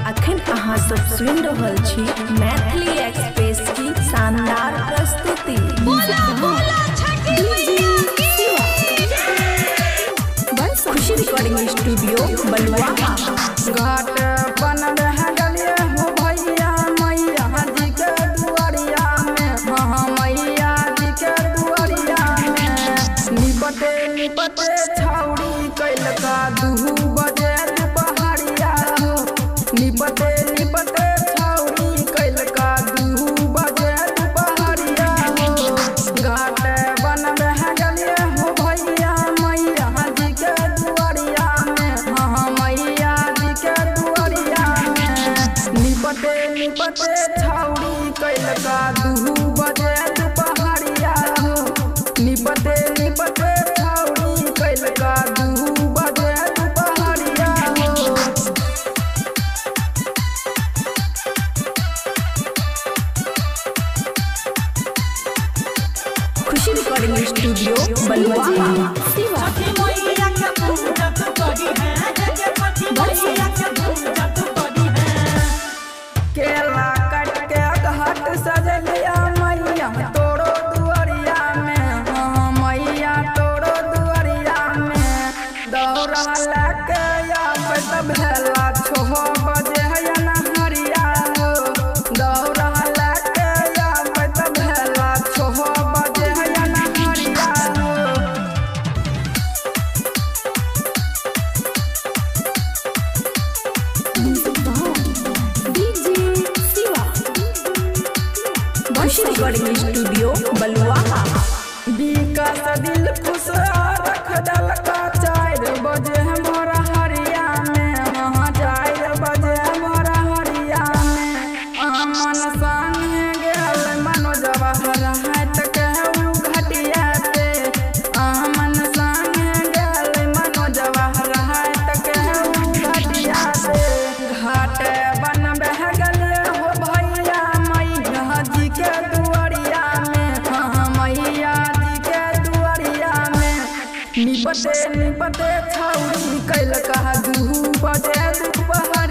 अखन अहाँ सब सुन रहल छी मैथिली एक्सप्रेस की शानदार प्रस्तुति। खुशी रिकॉर्डिंग स्टूडियो बलुआ। घाट बन रह गलिए हो भैया मैया जी के दुआरिया में, हाँ मैया जी के दुआरिया में। निपटे निपटे छाउरी कैलका 2 बजे दुपहरिया हो। निपटे निपटे छाउरी कैलका 2 बजे दुपहरिया हो। घाट बन रह गलिए हो भैया मैया जी के दुआरिया में, हाँ मैया जी के दुआरिया में। निपटे निपटे छाउरी कैलका 2 बजे दुपहरिया हो। निपटे निपटे छाउरी कैलका 2 बजे दुपहरिया हो। खुशी रिकॉर्डिंग स्टूडियो बलुआ। केला कट के घाट सजलिया मैया तोरो दुआरिया में, हाँ मैया तोरो दुआरिया में। दौड़ा लेके आब तब भेला 6 बजे नहरिया हो। दौड़ा लेके आब तब भेला 6 बजे नहरिया हो। खुशी रिकॉर्डिंग स्टूडियो बलुआ। विकास दिल खुश रख दलका 4 बजे मोरा हरिया में, हाँ 4 बजे मोरा हरिया में। अमन संगे गेल मनोजवा रहत कहू घटिया पे। अमन संगे गेल मनोजवा रहत कहू घटिया पे। घाट बन बह गल हो भैया मैया जी के दुआरिया में, हाँ मैया जी के दुआरिया में। निपटे निपटे छाउरी कैलका 2 बजे दुपहर